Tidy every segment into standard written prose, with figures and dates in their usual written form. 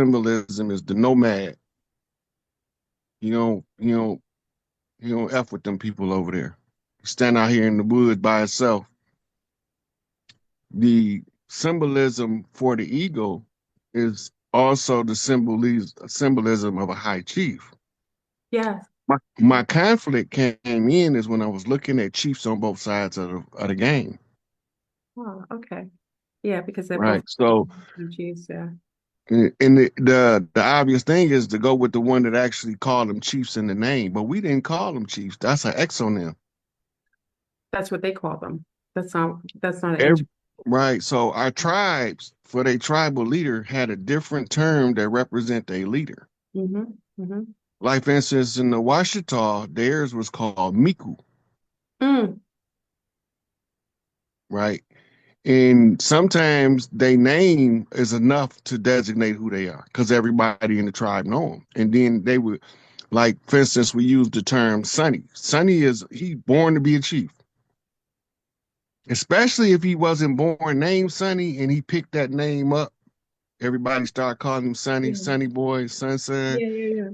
symbolism is the nomad. You know, you don't F with them people over there. Stand out here in the woods by itself. The symbolism for the eagle is also the symbolism of a high chief. Yes. My conflict came in is when I was looking at chiefs on both sides of the game. Oh, okay. Yeah, because they're both Right. So Chiefs. Yeah. and the obvious thing is to go with the one that actually called them chiefs in the name, but we didn't call them chiefs. That's an exonym. That's what they call them. That's not an H. Every, right. So our tribes, for their tribal leader, had a different term that represent a leader. Mm-hmm. Mm-hmm. Like for instance, in the Washita, theirs was called Miku, Mm. right? And sometimes they name is enough to designate who they are because everybody in the tribe know them. And then they would, like, for instance, we use the term Sonny. Sonny is he born to be a chief, especially if he wasn't born named Sonny and he picked that name up. Everybody start calling him Sonny, Yeah. Sonny Boy, Son Son. Yeah, yeah, yeah.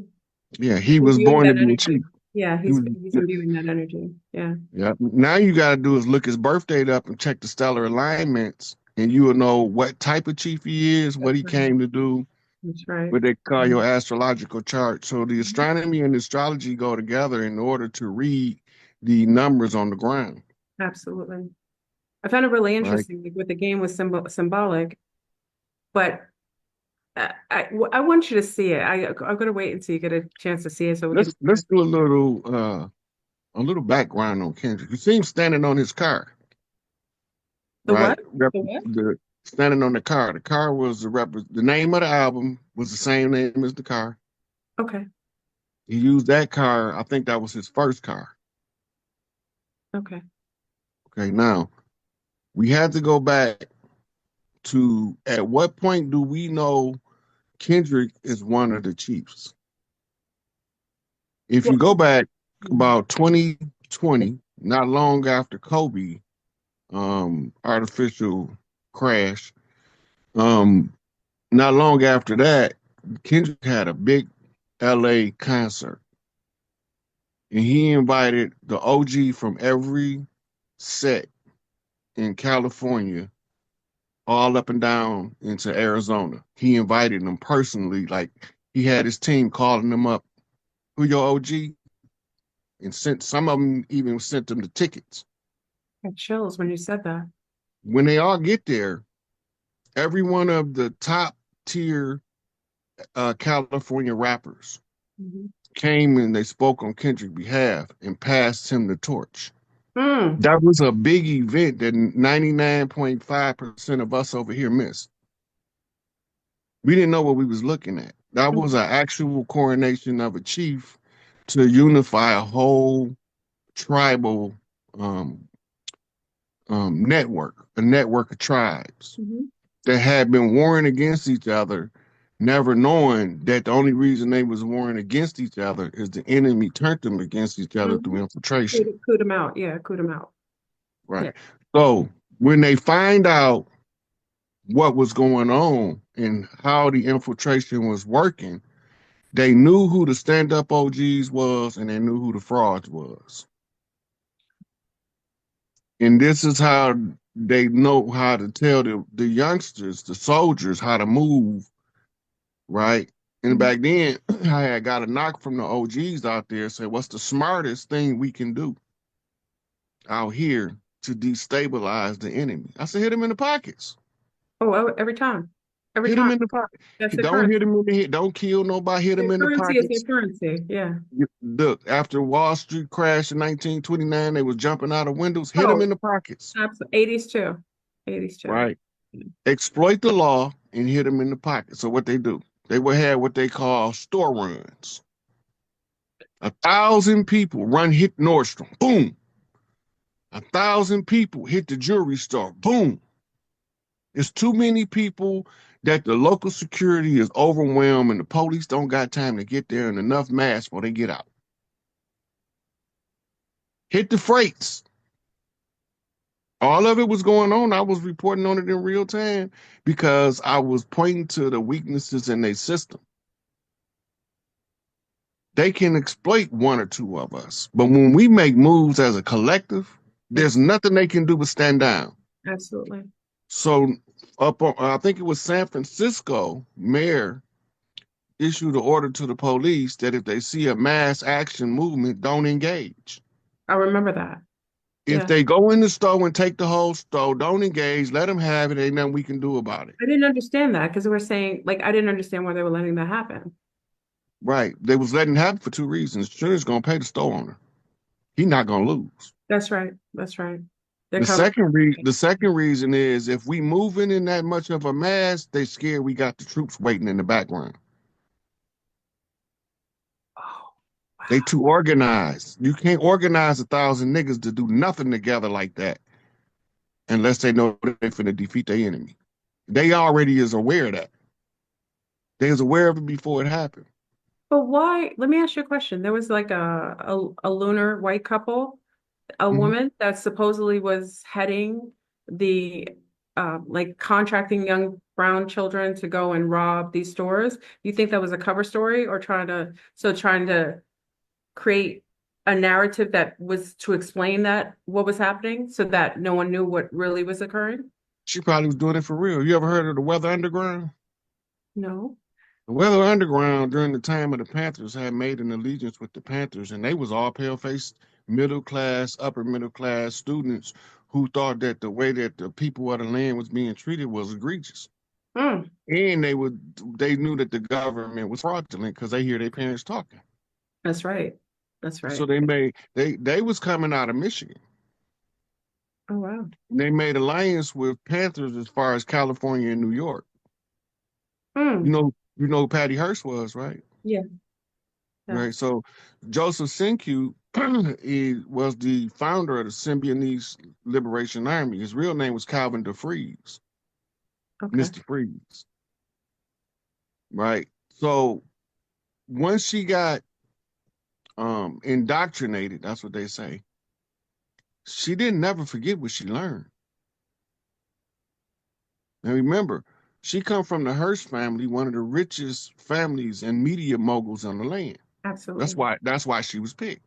Yeah, he was Imbuing born to that be a chief. energy. Yeah, He was, he's imbuing that energy. Yeah, yeah. Now you got to do is look his birth date up and check the stellar alignments, and you will know what type of chief he is, what that's he right. came to do, That's right. what they call Mhm. your astrological chart. So the Mhm. astronomy and astrology go together in order to read the numbers on the ground, Absolutely. I found it really right? interesting. Like with the game was symbolic, but I want you to see it. I'm gonna wait until you get a chance to see it so we can. Let's do a little background on Kendrick. You see him standing on his car, The right? what? The what? The standing on the car. The car was the name of the album was the same name as the car. Okay. He used that car. I think that was his first car. Okay. Okay, now we had to go back to at what point do we know Kendrick is one of the Chiefs? If you Well, go back about 2020, not long after Kobe artificial crash, um, not long after that, Kendrick had a big LA concert. And he invited the OG from every set in California all up and down into Arizona. He invited them personally, like he had his team calling them up, who your OG? And sent some of them even sent them the tickets. I had chills when you said that. When they all get there, every one of the top tier California rappers Mhm. came and they spoke on Kendrick's behalf and passed him the torch. Mm. That was a big event that 99.5% of us over here missed. We didn't know what we was looking at. That was an actual coronation of a chief to unify a whole tribal um, network, a network of tribes Mhm. that had been warring against each other, never knowing that the only reason they was warring against each other is the enemy turned them against each other through Mhm. infiltration. Coot him out. Yeah, coot him out. Right. Yeah. So when they find out what was going on and how the infiltration was working, they knew who the stand-up OGs was and they knew who the frauds was. And this is how they know how to tell the youngsters, the soldiers, how to move, right? And Mhm. back then, I had got a knock from the OGs out there said, what's the smartest thing we can do out here to destabilize the enemy? I said, hit him in the pockets. Oh, every time. Every Hit him time. in the pocket. That's the Don't hit currency. him in the head. Don't kill nobody. Hit him Their in the currency is their pockets. currency. Yeah. Look, after Wall Street crashed in 1929, they was jumping out of windows. Hit them Oh, in the pockets, absolutely. 80s too. 80s too. right? Exploit the law and hit them in the pocket. So what they do? They would have what they call store runs. 1,000 people run hit Nordstrom. Boom. 1,000 people hit the jewelry store. Boom. It's too many people that the local security is overwhelmed and the police don't got time to get there and enough mass before they get out. Hit the freights. All of it was going on. I was reporting on it in real time because I was pointing to the weaknesses in their system. They can exploit one or two of us, but when we make moves as a collective, there's Yes, nothing they can do but stand down. absolutely. So up on, I think it was San Francisco mayor issued an order to the police that if they see a mass action movement, don't engage. I remember that. If Yeah. they go in the store and take the whole store, don't engage, let them have it. Ain't nothing we can do about it. I didn't understand that because we're saying, like, I didn't understand why they were letting that happen. Right. They was letting it happen for two reasons. Insurance gonna pay the store owner. He not gonna lose. That's right. That's right. They're The covering. second reason is if we moving in that much of a mass, they scared we got the troops waiting in the background. Oh, They wow. too organized. You can't organize 1,000 niggas to do nothing together like that unless they know they're finna defeat their enemy. They already is aware of that. They was aware of it before it happened. But why? Let me ask you a question. There was like a lunar white couple, a Mhm. woman that supposedly was heading the like contracting young brown children to go and rob these stores. You think that was a cover story or trying to create a narrative that was to explain that what was happening so that no one knew what really was occurring? She probably was doing it for real. You ever heard of the Weather Underground? No. The Weather Underground during the time of the Panthers had made an allegiance with the Panthers, and they was all pale-faced, middle class, upper middle class students who thought that the way that the people of the land was being treated was egregious. Mm, And they knew that the government was fraudulent because they hear their parents talking. that's right. That's So right. they was coming out of Michigan. Oh wow. They made alliance with Panthers as far as California and New York. Mm, You know who Patty Hearst was, right? yeah, Right. yes. So Joseph Sinque he was the founder of the Symbionese Liberation Army. His real name was Calvin DeFreeze, Okay. Mr. Freeze. Right. So once she got indoctrinated, that's what they say, she didn't never forget what she learned. And remember, she come from the Hearst family, one of the richest families and media moguls on the land. Absolutely. That's why she was picked.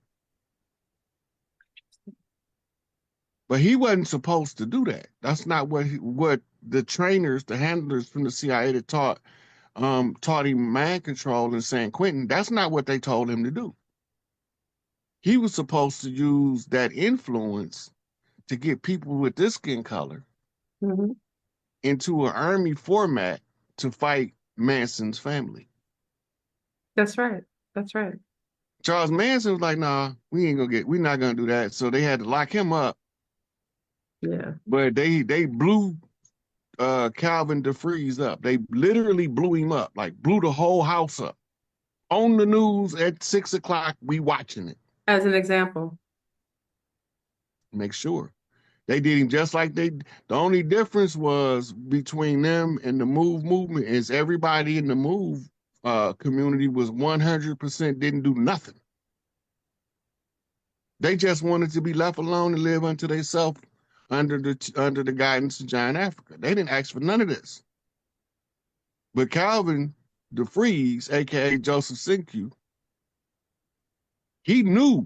But he wasn't supposed to do that. That's not what the trainers, the handlers from the CIA that taught him mind control in San Quentin. That's not what they told him to do. He was supposed to use that influence to get people with this skin color Hmm. into an army format to fight Manson's family. That's right. That's right. Charles Manson was like, "Nah, we're not gonna do that." So they had to lock him up. Yeah. But they blew Calvin DeFreeze up. They literally blew him up, like blew the whole house up. On the news at 6 o'clock, we watching it. As an example. Make sure. They did him just like the only difference was between them and the Move movement is everybody in the Move community was 100% didn't do nothing. They just wanted to be left alone and live unto themselves under the guidance of John Africa. They didn't ask for none of this. But Calvin DeFreeze, aka Joseph Sinque, he knew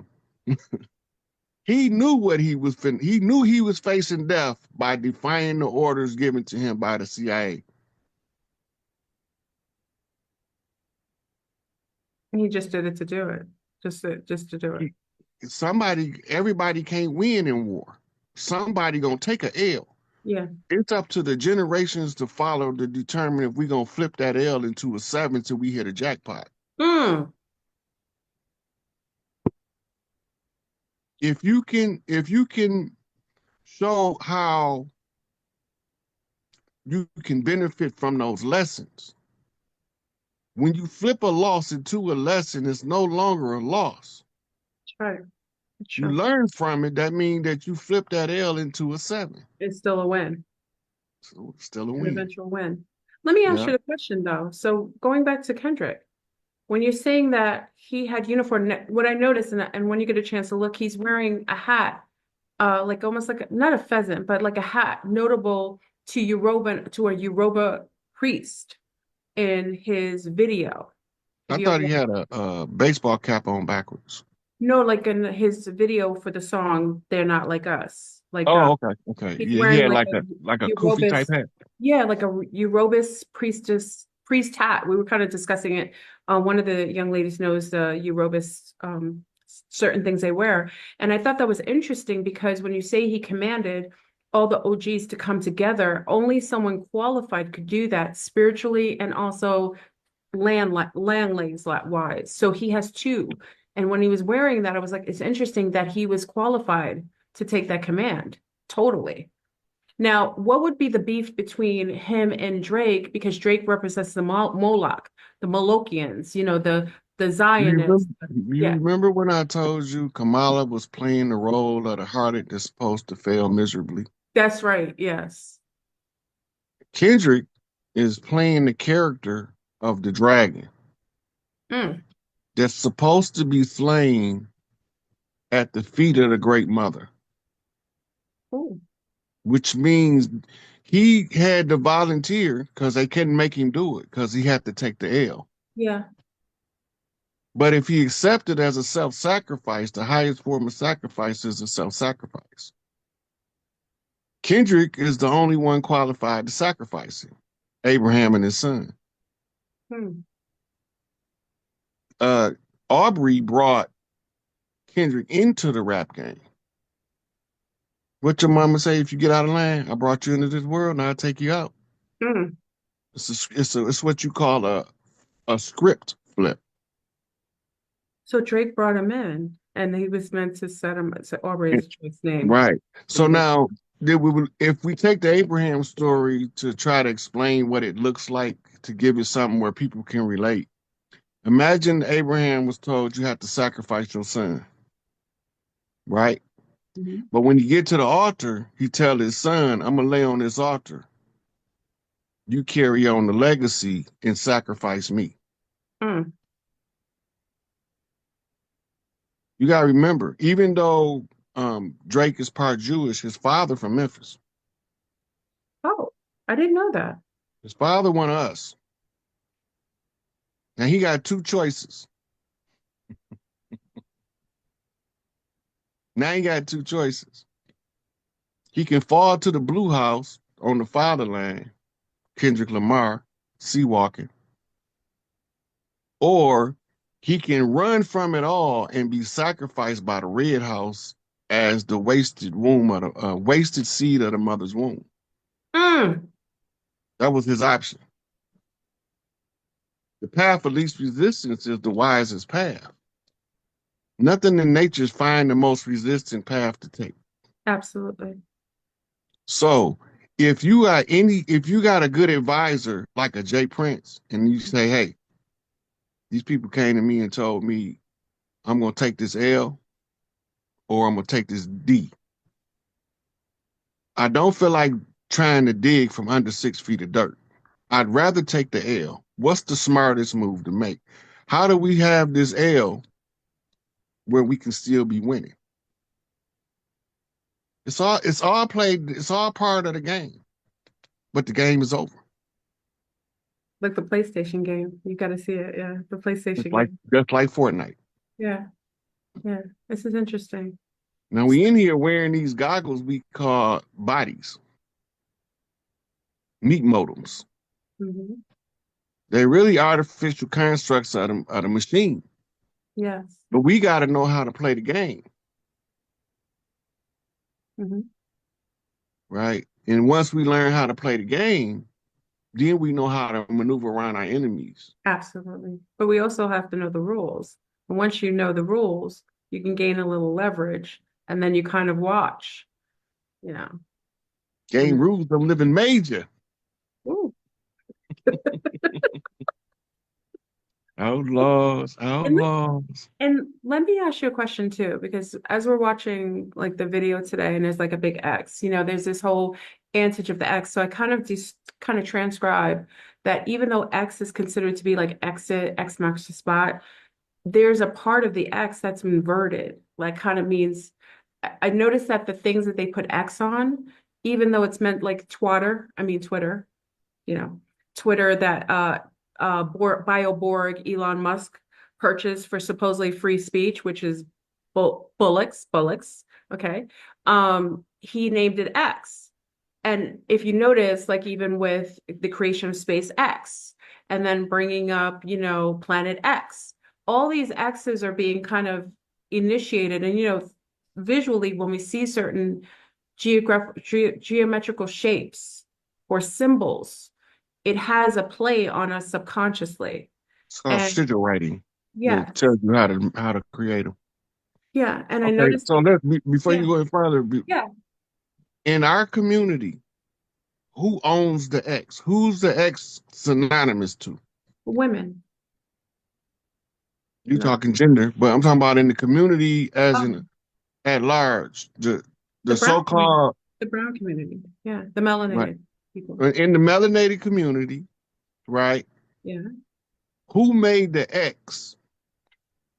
he knew what he was he knew he was facing death by defying the orders given to him by the CIA. And he just did it to do it. Just to do it. He, everybody can't win in war. Somebody gonna take a L. Yeah. It's up to the generations to follow to determine if we gonna flip that L into a 7 till we hit a jackpot. Mm, If you can show how you can benefit from those lessons, when you flip a loss into a lesson, it's no longer a loss. that's right. That's You true. learn from it. That means that you flip that L into a 7. It's still a win, So it's still a an win. eventual win. Let me ask Yeah. you the question though. So going back to Kendrick, when you're saying that he had uniform, what I noticed, and when you get a chance to look, he's wearing a hat like almost like not a pheasant, but like a hat, notable to a Yoruba priest in his video. I If you thought he ever had a baseball cap on backwards. know, like in his video for the song "They're Not Like Us," like Oh, okay, okay. he's Yeah, he wearing had like like a a kufi type Yorubas, hat. yeah, like a Yorubas priest hat. We were kind of discussing it. One of the young ladies knows the Yorubas certain things they wear, and I thought that was interesting because when you say he commanded all the OGs to come together, only someone qualified could do that spiritually and also land wise. So he has two. And when he was wearing that, I was like, it's interesting that he was qualified to take that command. Totally. Now, what would be the beef between him and Drake? Because Drake represents the Moloch, the Molochians, the You remember, Zionists. you Yeah, remember when I told you Kamala was playing the role of the harlot that's supposed to fail miserably? that's right. Yes. Kendrick is playing the character of the dragon Mm. that's supposed to be slain at the feet of the great mother, Oh, which means he had to volunteer because they couldn't make him do it because he had to take the L. yeah. But if he accepted as a self-sacrifice, the highest form of sacrifice is a self-sacrifice. Kendrick is the only one qualified to sacrifice him, Abraham and his son. Hmm. Uh, Aubrey brought Kendrick into the rap game. What your mama say if you get out of line? I brought you into this world, now I take you out. Hmm. It's what you call a script flip. So Drake brought him in, and he was meant to set him. So Aubrey's choice name. Right. So now, if we take the Abraham story to try to explain what it looks like to give it something where people can relate, imagine Abraham was told you have to sacrifice your son, right? Mhm. But when you get to the altar, he tell his son, I'm gonna lay on this altar. You carry on the legacy and sacrifice me. Mm. You gotta remember, even though Drake is part Jewish, his father from Memphis. Oh, I didn't know that. His father one of us. Now he got two choices. Now he got two choices. He can fall to the blue house on the fatherland, Kendrick Lamar, sea walking, or he can run from it all and be sacrificed by the red house as the wasted womb of the wasted seed of the mother's womb. Mm. That was his option. The path of least resistance is the wisest path. Nothing in nature finds the most resistant path to take. Absolutely. So if you got a good advisor like a Jay Prince, and you say, hey, these people came to me and told me I'm gonna take this L or I'm gonna take this D. I don't feel like trying to dig from under 6 feet of dirt. I'd rather take the L. What's the smartest move to make? How do we have this L where we can still be winning? It's all part of the game, but the game is over. Like the PlayStation game. You got to see it. Yeah, the It's PlayStation like game. just like Fortnite. Yeah, yeah. This is interesting. Now we in here wearing these goggles we call bodies, meat modems. Mhm. They're really artificial constructs of the machine. Yes. But we got to know how to play the game, Hmm. right? And once we learn how to play the game, then we know how to maneuver around our enemies. Absolutely. But we also have to know the rules. And once you know the rules, you can gain a little leverage, and then you kind of watch, you know. Game And rules of living major. ooh. Outlaws, And outlaws. And let me ask you a question too, because as we're watching like the video today and there's like a big X, there's this whole antage of the X. So I kind of transcribe that even though X is considered to be like exit, X marks the spot, there's a part of the X that's inverted, like kind of means I noticed that the things that they put X on, even though it's meant like Twitter, you know, Twitter that BioBorg Elon Musk purchased for supposedly free speech, which is bullocks, okay. He named it X. And if you notice, like even with the creation of SpaceX and then bringing up, Planet X, all these X's are being kind of initiated. And, visually, when we see certain geometrical shapes or symbols, it has a play on us subconsciously. It's called And sigil writing. That yes, tells you how to create them. yeah. And I Okay, noticed, so before yeah, you go any further, yeah, in our community, who owns the X? Who's the X synonymous to? women, You not talking gender, but I'm talking about in the community as in um, at large. the The brown community, so-called the brown community, yeah, the right melanated people, in the melanated community, right? yeah. Who made the X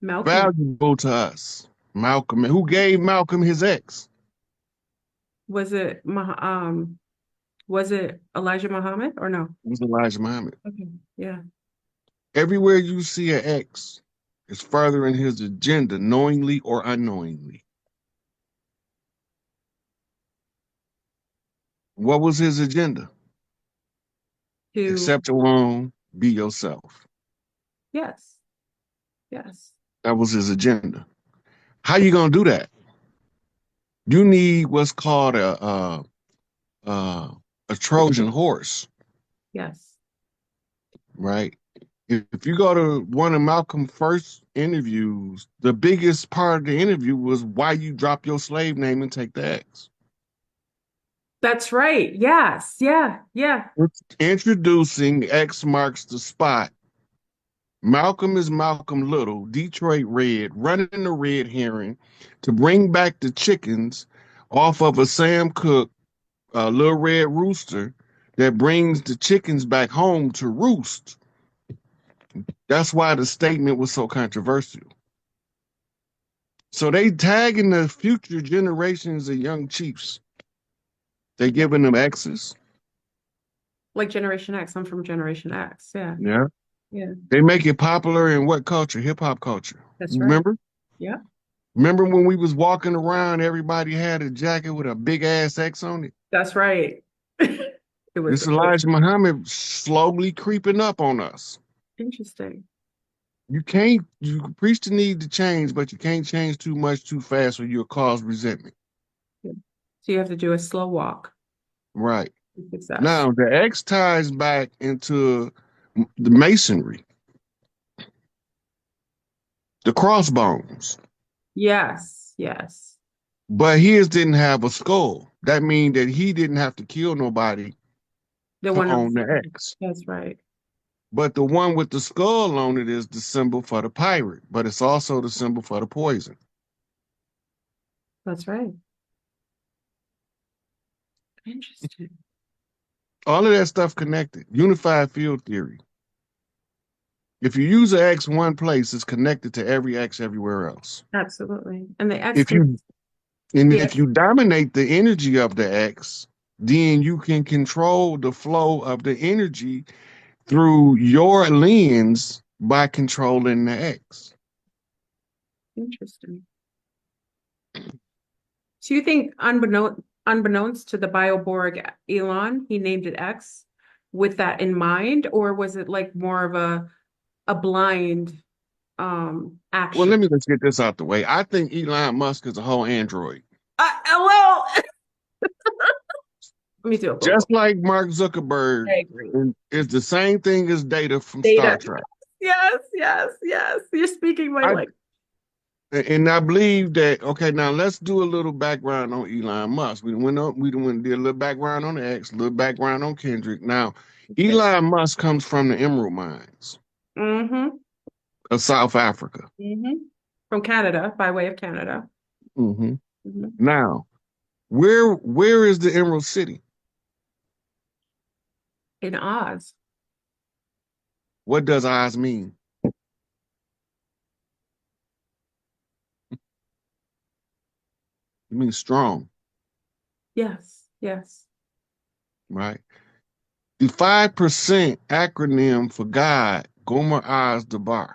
Malcolm. valuable to us? Malcolm. Who gave Malcolm his X? Was it was it Elijah Muhammad or no? It was Elijah Muhammad. Okay. Yeah. Everywhere you see an X, it's furthering his agenda, knowingly or unknowingly. What was his agenda? To Accept your own, be yourself. yes. Yes. That was his agenda. How you gonna do that? You need what's called uh, a Trojan horse, Yes. right? If you go to one of Malcolm's first interviews, the biggest part of the interview was why you drop your slave name and take the X. That's right. Yes. Yeah. Yeah. Introducing X marks the spot. Malcolm is Malcolm Little, Detroit Red, running the red herring to bring back the chickens off of a Sam Cooke, Little Red Rooster that brings the chickens back home to roost. That's why the statement was so controversial. So they tagging the future generations of young chiefs. They Yeah. giving them X's. Like Generation X. I'm from Generation X. Yeah. Yeah. Yeah. They make it popular in what culture? Hip hop culture. That's right. Remember? Yeah. Remember when we was walking around, everybody had a jacket with a big ass X on it? That's right. This It was Elijah Muhammad slowly creeping up on us. interesting. You preach the need to change, but you can't change too much too fast or you'll cause resentment. Yeah. So you have to do a slow walk Right. to success. Now, the X ties back into the masonry, the crossbones, Yes. Yes. but his didn't have a skull. That means that he didn't have to kill nobody The to one of own the X. that's right. But the one with the skull on it is the symbol for the pirate, but it's also the symbol for the poison. That's right. Interesting. All of that stuff connected. Unified field theory. If you use an X one place, it's connected to every X everywhere else. Absolutely. And the X If can you and the if X you dominate the energy of the X, then you can control the flow of the energy through your lens by controlling the X. interesting. So you think unbeknownst to the Bioborg Elon, he named it X with that in mind, or was it like more of a blind Well, action? let's get this out the way. I think Elon Musk is a whole android. Well, let me do a Just Google. like Mark Zuckerberg I agree. is the same thing as Data from Star Data. Trek. Yes, yes, yes. You're speaking my I language. and I believe that. Okay, now let's do a little background on Elon Musk. We did a little background on X, a little background on Kendrick. Now, Okay. Elon Musk comes from the Emerald Mines Mm-hmm. of South Africa. Mm-hmm. From Canada, by way of Canada. Hmm. Mm-hmm. Now, where is the Emerald City? In Oz. What does Oz mean? It means strong, Yes, yes. right? The 5% acronym for God, Gomer Az Dabar.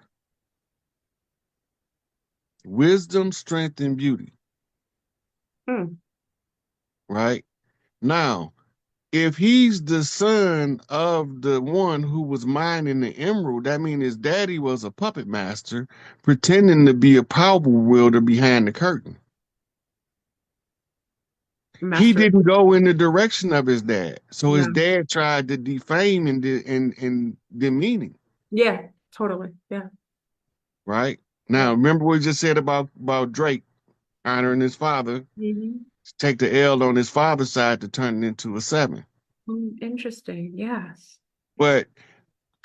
Wisdom, strength, and beauty, Hmm. right? Now, if he's the son of the one who was mining the emerald, that means his daddy was a puppet master pretending to be a power wielder behind the curtain. He Master. didn't go in the direction of his dad. So his No. dad tried to defame and demean him, Yeah, totally. Yeah. right? Yeah. Now, remember what we just said about Drake honoring his father, Hmm. take the L on his father's side to turn it into a 7. Interesting. Yes. But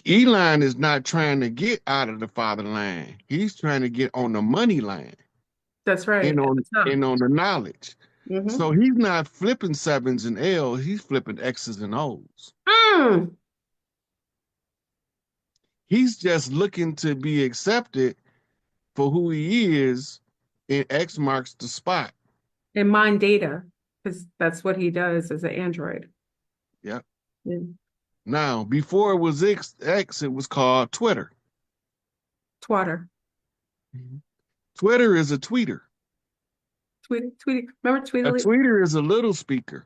Elon is not trying to get out of the father line. He's trying to get on the money line That's right. and At on the top. and on the knowledge. So Mm-hmm. he's not flipping sevens and L's, he's flipping X's and O's. Mm. He's just looking to be accepted for who he is, and X marks the spot. And mine data, because that's what he does as an android. Yep. Yeah. Now, before it was X, it was called Twitter. Twatter. Mhm. Twitter is a tweeter. Tweet, tweet. Remember A Tweetly? tweeter is a little speaker,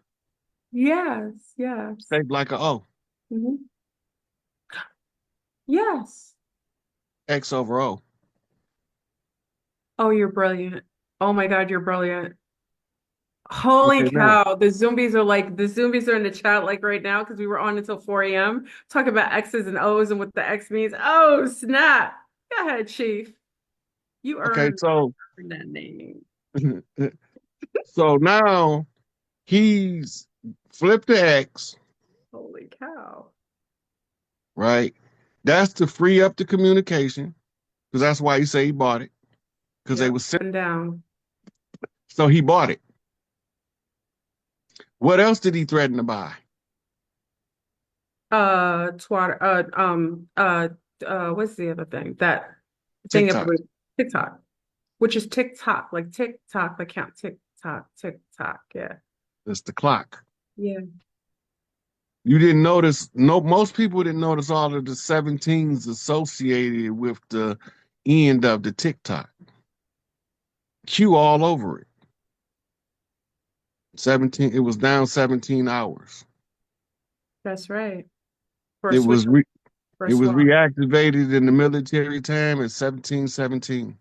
Yes, yes. shaped like a O, Hmm. Yes. X over O. Oh, you're brilliant. Oh my God, you're brilliant. Holy Okay, now, cow. The zombies are in the chat like right now because we were on until 4 a.m. talking about X's and O's and what the X means. Oh, snap. Go ahead, Chief. You okay, earned so that name. so now he's flipped the X, Holy cow. right? That's to free up the communication, because that's why he say he bought it, because they Yep. was sent. Up and down. So he bought it. What else did he threaten to buy? Twatter, what's the other thing? That thing TikTok. everybody, TikTok, which is TikTok, like TikTok, like count TikTok, TikTok. Yeah. It's the clock. Yeah. You didn't notice, no, most people didn't notice all of the 17s associated with the end of the TikTok. Q all over it. 17, it was down 17 hours. That's right. For a It switch, was for a it was swap. reactivated in the military time at 1717.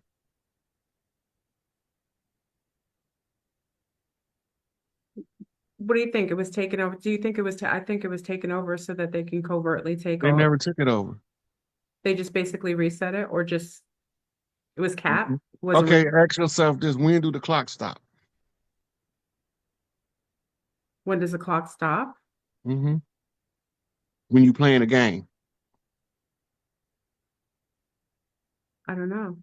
What do you think? It was taken over. Do you think it was, I think it was taken over so that they can covertly take They all, never took it over. they just basically reset it or just, it was capped? Mhm. Wasn't Okay, re ask yourself this: when do the clock stop? When does the clock stop? Hmm. When you playing a game. I don't know.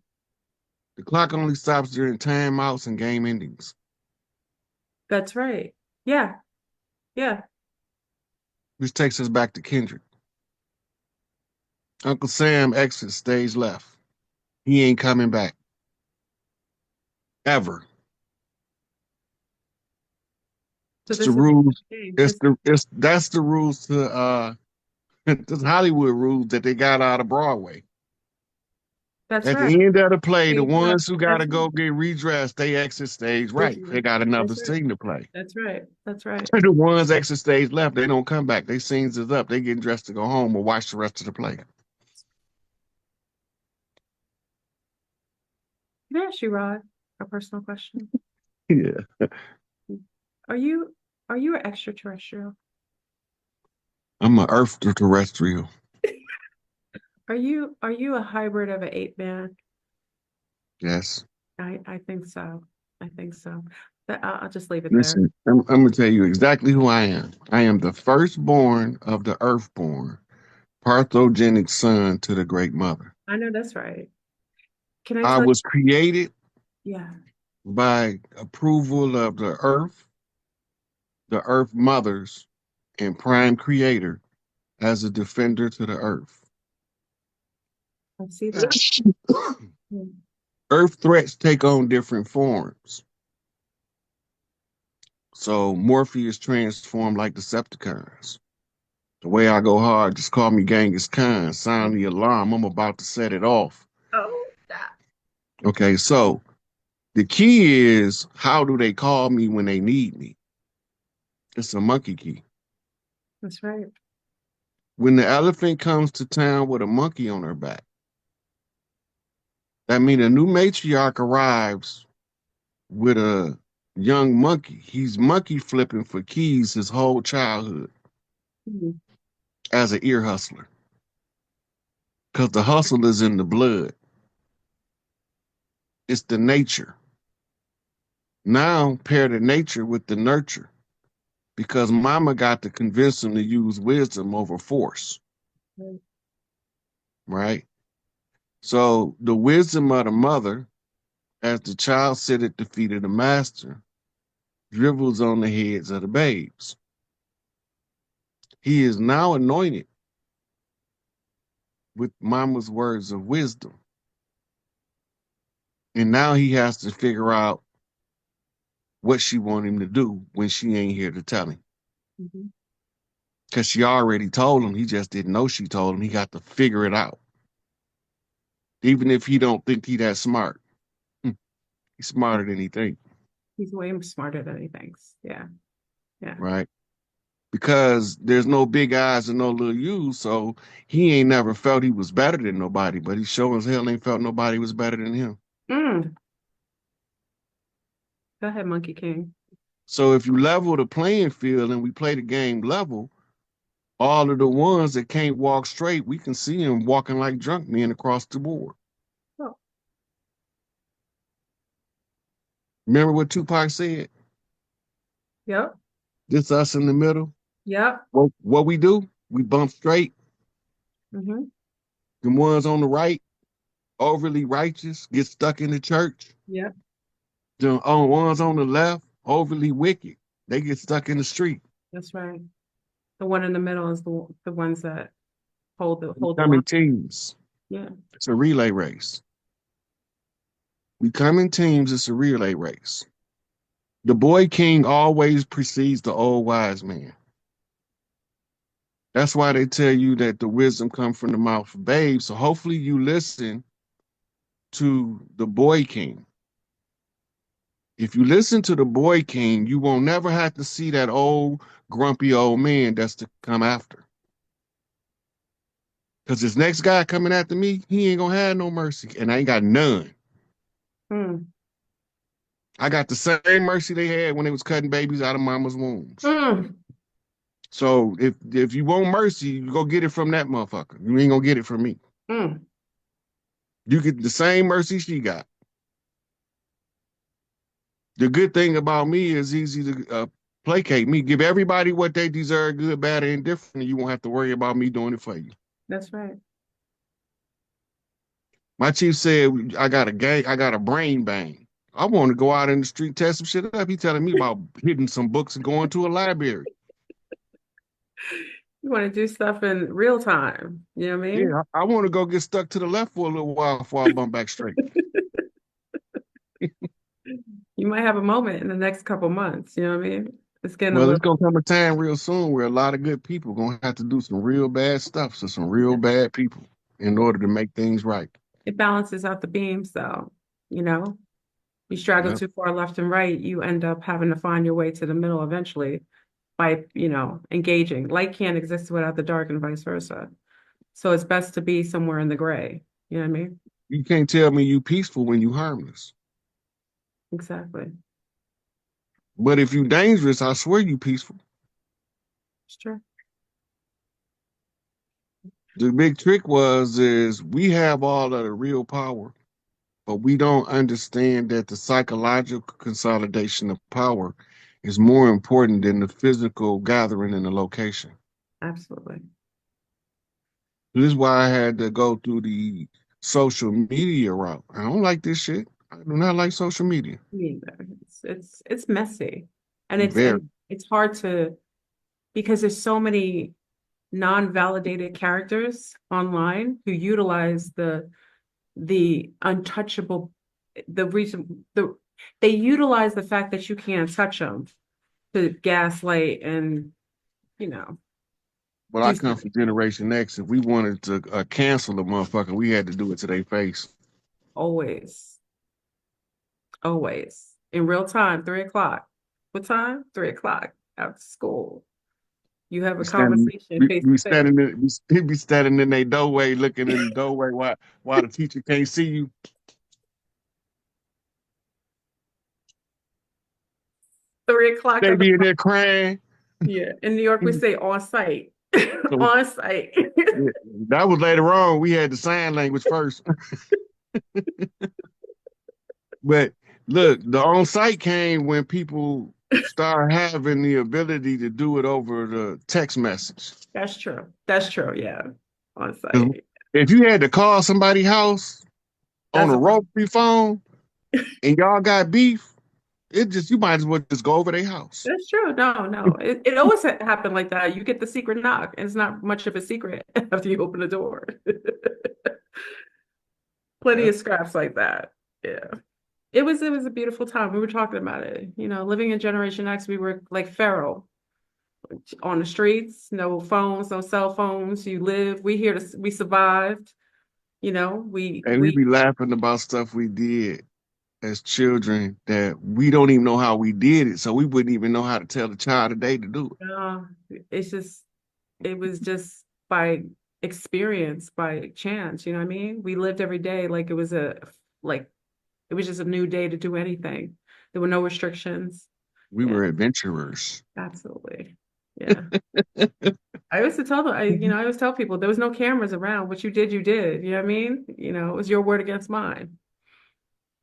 The clock only stops during timeouts and game endings, That's right. Yeah. Yeah. which takes us back to Kendrick. Uncle Sam exits stage left. He ain't coming back ever. So It's the this is rules. the game. It's This, the it's that's the rules to the Hollywood rules that they got out of Broadway. that's At right. the end of the play, the Stage left. ones who gotta That's go get redressed, they exit stage right. right. They got another That's right. scene to play. That's right. That's right. The ones exit stage left, they don't come back. They scenes is up. They getting dressed to go home or watch the rest of the play. Can I ask you, Rod, a personal question? Yeah. Are you are you an extraterrestrial? I'm an Earth terrestrial. Are you a hybrid of an ape man? Yes. I think so. I think so. But I'll just leave it there. Listen, I'm gonna tell you exactly who I am. I am the firstborn of the Earthborn, parthogenic son to the Great Mother. I know that's right. Can I I tell you? was created Yeah, by approval of the Earth Mothers, and Prime Creator as a defender to the Earth. I see that. Hmm. Earth threats take on different forms. So Morpheus transformed like Decepticons. The way I go hard, just call me Genghis Khan. Sound the alarm. I'm about to set it off. Oh, that. Okay, so the key is how do they call me when they need me? It's a monkey key. That's right. When the elephant comes to town with a monkey on her back, that means a new matriarch arrives with a young monkey. He's monkey flipping for keys his whole childhood Mhm. as an ear hustler because the hustle is in the blood. It's the nature. Now pair the nature with the nurture because mama got to convince him to use wisdom over force, Right. right? So the wisdom of the mother, as the child sit at the feet of the master, dribbles on the heads of the babes. He is now anointed with mama's words of wisdom. And now he has to figure out what she want him to do when she ain't here to tell him. Mhm. Because she already told him, he just didn't know she told him. He got to figure it out. Even if he don't think he that smart. He's smarter than he think, He's way smarter than he thinks. Yeah. Yeah. right? Because there's no big eyes and no little U's, so he ain't never felt he was better than nobody, but he sure as hell ain't felt nobody was better than him. Mm. Go ahead, Monkey King. So if you level the playing field and we play the game level, all of the ones that can't walk straight, we can see them walking like drunk men across the board. Oh, Remember what Tupac said? yep. This us in the middle. Yep. What we do? We bump straight. Mm-hmm. The ones on the right, overly righteous, get stuck in the church. Yep. The ones on the left, overly wicked, they get stuck in the street. That's right. The one in the middle is the ones that We hold the come line. in teams. Yeah. It's a relay race. We come in teams. It's a relay race. The boy king always precedes the old wise man. That's why they tell you that the wisdom comes from the mouth of babes. So hopefully you listen to the boy king. If you listen to the boy king, you won't never have to see that old grumpy old man that's to come after. Because this next guy coming after me, he ain't gonna have no mercy. And I ain't got none. Mm. I got the same mercy they had when they was cutting babies out of mama's wombs. Mm. So if you want mercy, you go get it from that motherfucker. You ain't gonna get it from me. Mm. You get the same mercy she got. The good thing about me is easy to placate me. Give everybody what they deserve, good, bad, or indifferent, and you won't have to worry about me doing it for you. That's right. My chief said I got a brain bang. I want to go out in the street, test some shit up. He telling me about hitting some books and going to a library. You want to do stuff in real time. You know what I mean? Yeah, I want to go get stuck to the left for a little while before I bump back straight. You might have a moment in the next couple months. You know what I mean? It's getting a Well, it's little, gonna come a time real soon where a lot of good people gonna have to do some real bad stuff to some real yeah. bad people in order to make things right. It balances out the beams, though. You know, you straddle Yep. too far left and right, you end up having to find your way to the middle eventually by, engaging. Light can't exist without the dark and vice versa. So it's best to be somewhere in the gray. You know what I mean? You can't tell me you peaceful when you harmless. Exactly. But if you dangerous, I swear you peaceful. It's true. The big trick is we have all of the real power, but we don't understand that the psychological consolidation of power is more important than the physical gathering in the location. Absolutely. This is why I had to go through the social media route. I don't like this shit. I do not like social media. Me either. It's messy. And Very. it's hard to because there's so many non-validated characters online who utilize the untouchable the reason they utilize the fact that you can't touch them to gaslight and, you know, But I do come stuff. from Generation X. If we wanted to cancel a motherfucker, we had to do it to their face. Always, always. In real time, 3 o'clock. What time? 3 o'clock after school. You have a We standing, conversation face we to face. standing, we be standing in their doorway, looking in the doorway while the teacher can't see you. 3 o'clock They of the be in there crying. yeah. In New York, we say on site. So On site. yeah, that was later on. We had the sign language first. But look, the on-site came when people started having the ability to do it over the text message. That's true. That's true. Yeah. On 'Cause site. if you had to call somebody's house on That's a a problem. rotary phone and y'all got beef, it just you might as well just go over their house. That's true. No, no. It always happened like that. You get the secret knock, and it's not much of a secret after you open the door. Plenty Yeah. of scraps like that. Yeah. It was a beautiful time. We were talking about it. Living in Generation X, we were like feral on the streets, no phones, no cell phones. We survived. We And we we be laughing about stuff we did as children that we don't even know how we did it, so we wouldn't even know how to tell the child today to do it. uh, it's just it was just by experience, by chance, you know what I mean? We lived every day like it was just a new day to do anything. There were no restrictions. We Yeah, were adventurers. absolutely. Yeah. I used to tell them, I always tell people there was no cameras around. What you did, you did. You know what I mean? It was your word against mine.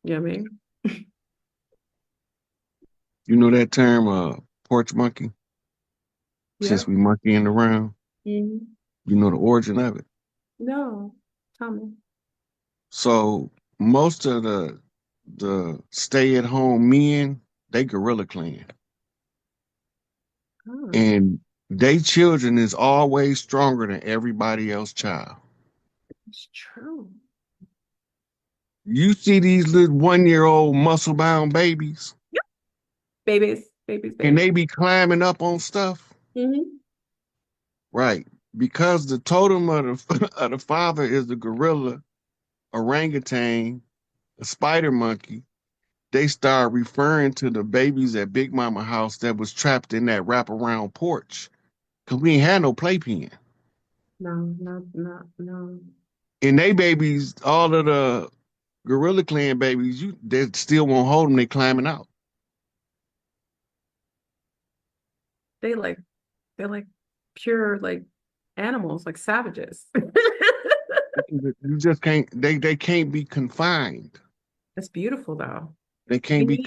You know what I mean? You know that term, porch monkey? Yeah. Since we monkeying around, Mhm. you know the origin of it. No, tell me. So most of the stay-at-home men, they gorilla clan, Oh, and they children is always stronger than everybody else child. it's true. You see these little 1-year-old muscle-bound babies, Yep. Babies, babies, and they babies. be climbing up on stuff, Hmm. right? Because the totem of the of the father is the gorilla, orangutan, a spider monkey. They start referring to the babies at Big Mama house that was trapped in that wraparound porch. Cause we ain't had no playpen. No, no, no, no. And they babies, all of the Gorilla Clan babies, they still won't hold them. They climbing out. They like they're like pure like animals, like savages. You just can't. They can't be confined. That's beautiful though. They We can't be need